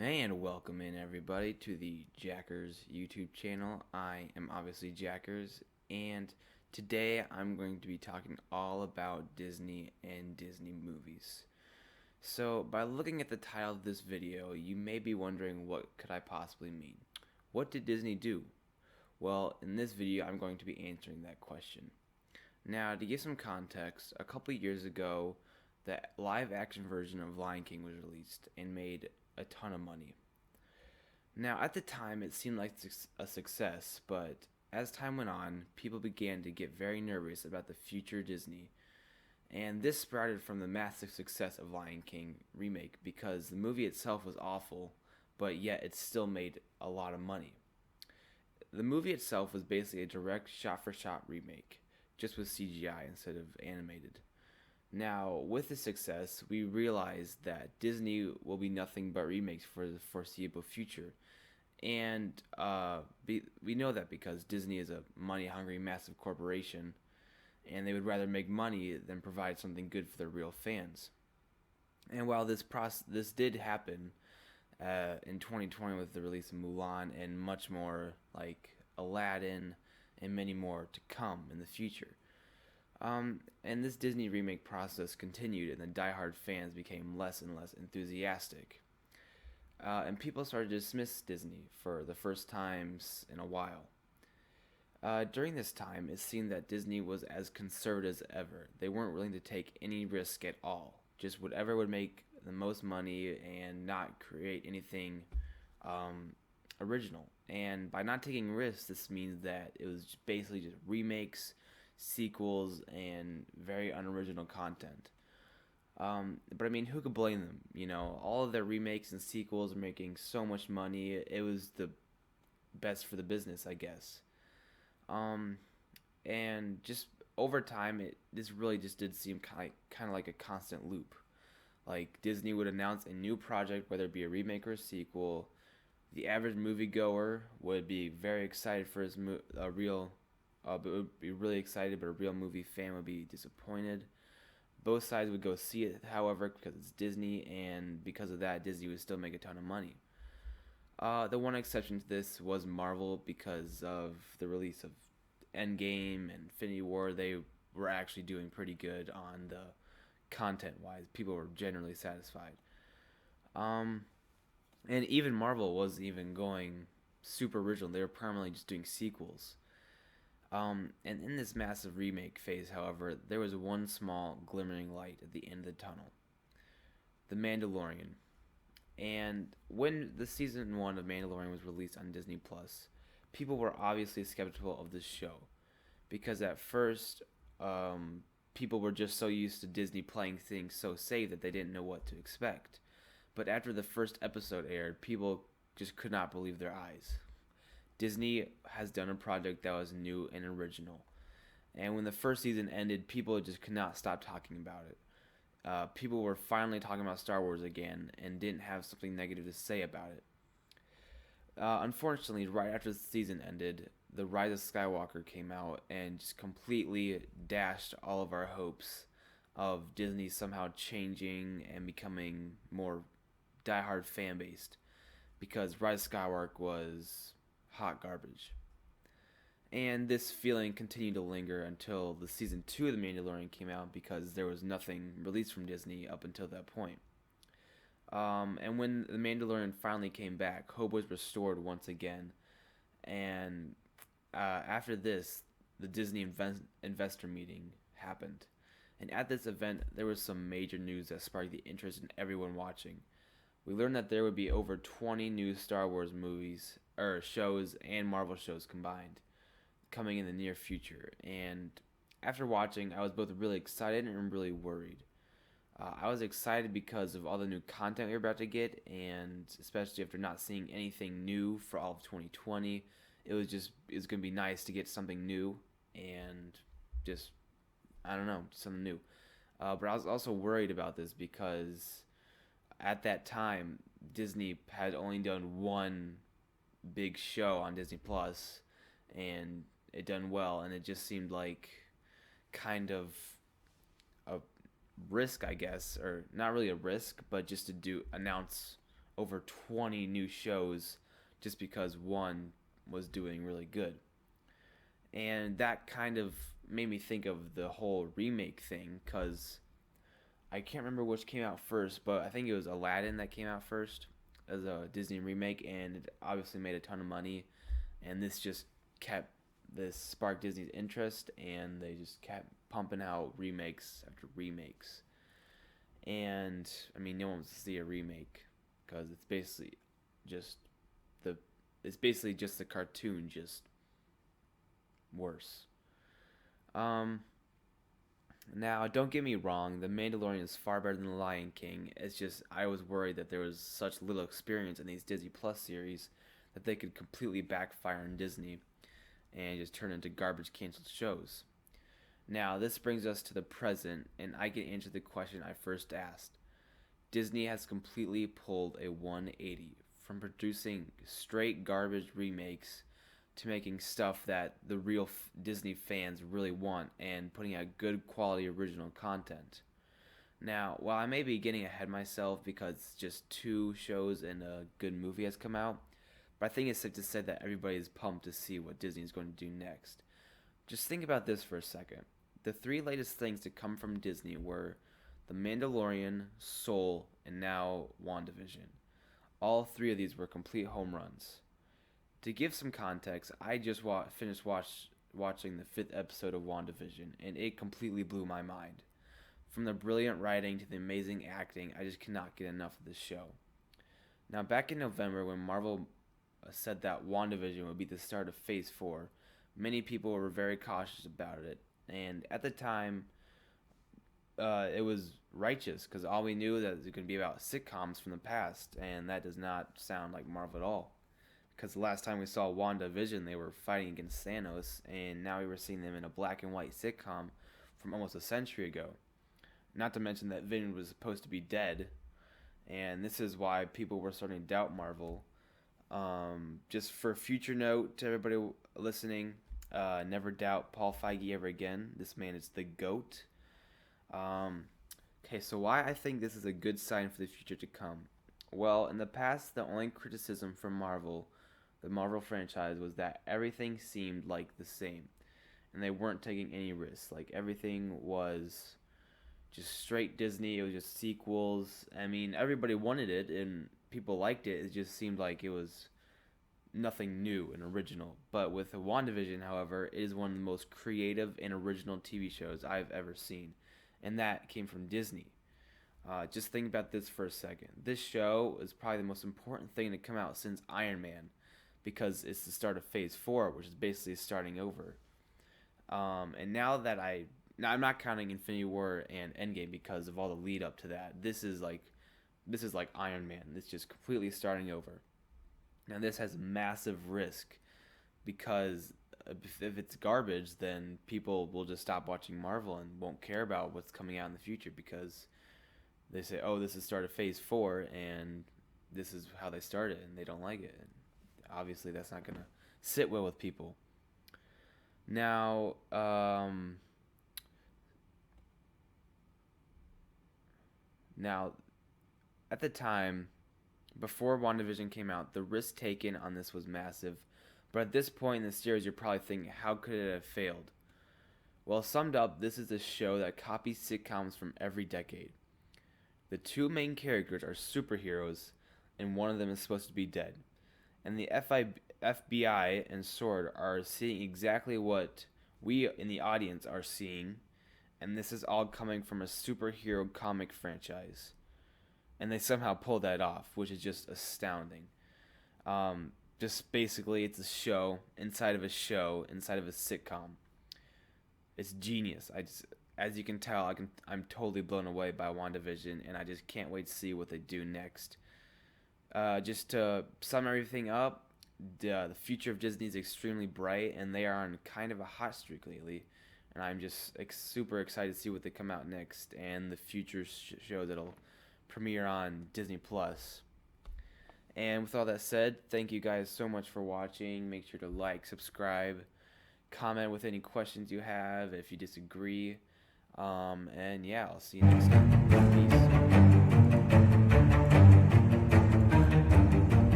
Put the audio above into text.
And welcome in everybody to the Jackers YouTube channel. I am obviously Jackers, and today I'm going to be talking all about Disney and Disney movies. So, by looking at the title of this video, you may be wondering what could I possibly mean. What did Disney do? Well, in this video I'm going to be answering that question. Now, to give some context, a couple years ago, the live action version of Lion King was released and made a ton of money. Now, at the time, it seemed like a success, but as time went on, people began to get very nervous about the future Disney. And this sprouted from the massive success of Lion King remake because the movie itself was awful, but yet it still made a lot of money. The movie itself was basically a direct shot for shot remake, just with CGI instead of animated. Now, with the success, we realized that Disney will be nothing but remakes for the foreseeable future. And we know that because Disney is a money hungry, massive corporation, and they would rather make money than provide something good for their real fans. And while this did happen in 2020 with the release of Mulan and much more like Aladdin and many more to come in the future. And this Disney remake process continued, and the diehard fans became less and less enthusiastic. And people started to dismiss Disney for the first times in a while. During this time, it seemed that Disney was as conservative as ever. They weren't willing to take any risk at all, just whatever would make the most money and not create anything original. And by not taking risks, this means that it was basically just remakes, sequels, and very unoriginal content. But I mean, who could blame them? You know, all of their remakes and sequels are making so much money. It was the best for the business, I guess. And just over time, this really just did seem kind of like a constant loop. Like Disney would announce a new project, whether it be a remake or a sequel. The average moviegoer would be very excited for a real, but would be really excited, but a real movie fan would be disappointed. Both sides would go see it, however, because it's Disney, and because of that, Disney would still make a ton of money. The one exception to this was Marvel, because of the release of Endgame and Infinity War. They were actually doing pretty good on the content-wise. People were generally satisfied. And even Marvel wasn't even going super original. They were primarily just doing sequels. And in this massive remake phase, however, there was one small glimmering light at the end of the tunnel. The Mandalorian. And when the season 1 of Mandalorian was released on Disney Plus, people were obviously skeptical of this show. Because at first, people were just so used to Disney playing things so safe that they didn't know what to expect. But after the first episode aired, people just could not believe their eyes. Disney has done a project that was new and original. And when the first season ended, people just could not stop talking about it. People were finally talking about Star Wars again and didn't have something negative to say about it. Unfortunately, right after the season ended, The Rise of Skywalker came out and just completely dashed all of our hopes of Disney somehow changing and becoming more diehard fan-based. Because Rise of Skywalker was hot garbage. And this feeling continued to linger until the season 2 of The Mandalorian came out because there was nothing released from Disney up until that point. And when The Mandalorian finally came back, hope was restored once again. And after this, the Disney investor meeting happened. And at this event, there was some major news that sparked the interest in everyone watching. We learned that there would be over 20 new Star Wars movies, or shows, and Marvel shows combined, coming in the near future. And after watching, I was both really excited and really worried. I was excited because of all the new content we were about to get, and especially after not seeing anything new for all of 2020, it was going to be nice to get something new and just, I don't know, something new. But I was also worried about this because at that time, Disney had only done one big show on Disney Plus, and it done well, and it just seemed like kind of a risk, I guess, or not really a risk, but just to announce over 20 new shows just because one was doing really good. And that kind of made me think of the whole remake thing, because I can't remember which came out first, but I think it was Aladdin that came out first as a Disney remake, and it obviously made a ton of money. And this sparked Disney's interest, and they just kept pumping out remakes after remakes. And I mean, no one wants to see a remake because it's basically just the cartoon, just worse. Now, don't get me wrong, The Mandalorian is far better than The Lion King. It's just I was worried that there was such little experience in these Disney Plus series that they could completely backfire on Disney and just turn into garbage canceled shows. Now, this brings us to the present, and I can answer the question I first asked. Disney has completely pulled a 180 from producing straight garbage remakes to making stuff that the real Disney fans really want and putting out good quality original content. Now, while I may be getting ahead of myself because just 2 shows and a good movie has come out, but I think it's safe to say that everybody is pumped to see what Disney is going to do next. Just think about this for a second. The 3 latest things to come from Disney were The Mandalorian, Soul, and now WandaVision. All 3 of these were complete home runs. To give some context, I just finished watching the 5th episode of WandaVision, and it completely blew my mind. From the brilliant writing to the amazing acting, I just cannot get enough of this show. Now, back in November, when Marvel said that WandaVision would be the start of Phase 4, many people were very cautious about it, and at the time, it was righteous, because all we knew that it was going to be about sitcoms from the past, and that does not sound like Marvel at all. Because the last time we saw WandaVision, they were fighting against Thanos, and now we were seeing them in a black and white sitcom from almost a century ago. Not to mention that Vision was supposed to be dead, and this is why people were starting to doubt Marvel. Just for a future note to everybody listening, never doubt Paul Feige ever again. This man is the GOAT. Okay, so why I think this is a good sign for the future to come. Well, in the past, the only criticism from the Marvel franchise, was that everything seemed like the same, and they weren't taking any risks. Like, everything was just straight Disney. It was just sequels. I mean, everybody wanted it, and people liked it. It just seemed like it was nothing new and original. But with WandaVision, however, it is one of the most creative and original TV shows I've ever seen, and that came from Disney. Just think about this for a second. This show is probably the most important thing to come out since Iron Man, because it's the start of Phase 4, which is basically starting over. And now I'm not counting Infinity War and Endgame because of all the lead up to that. This is like Iron Man. It's just completely starting over. Now this has massive risk, because if it's garbage, then people will just stop watching Marvel and won't care about what's coming out in the future, because they say, oh, this is the start of Phase 4, and this is how they started, and they don't like it. And obviously, that's not going to sit well with people. Now, at the time, before WandaVision came out, the risk taken on this was massive. But at this point in the series, you're probably thinking, how could it have failed? Well, summed up, this is a show that copies sitcoms from every decade. The 2 main characters are superheroes, and one of them is supposed to be dead. And the FBI and SWORD are seeing exactly what we in the audience are seeing, and this is all coming from a superhero comic franchise. And they somehow pulled that off, which is just astounding. Just basically, it's a show inside of a show inside of a sitcom. It's genius. As you can tell, I'm totally blown away by WandaVision, and I just can't wait to see what they do next. Just to sum everything up, the future of Disney is extremely bright, and they are on kind of a hot streak lately. And I'm just super excited to see what they come out next, and the future show that'll premiere on Disney Plus. And with all that said, thank you guys so much for watching. Make sure to like, subscribe, comment with any questions you have if you disagree. And yeah, I'll see you next time. Peace.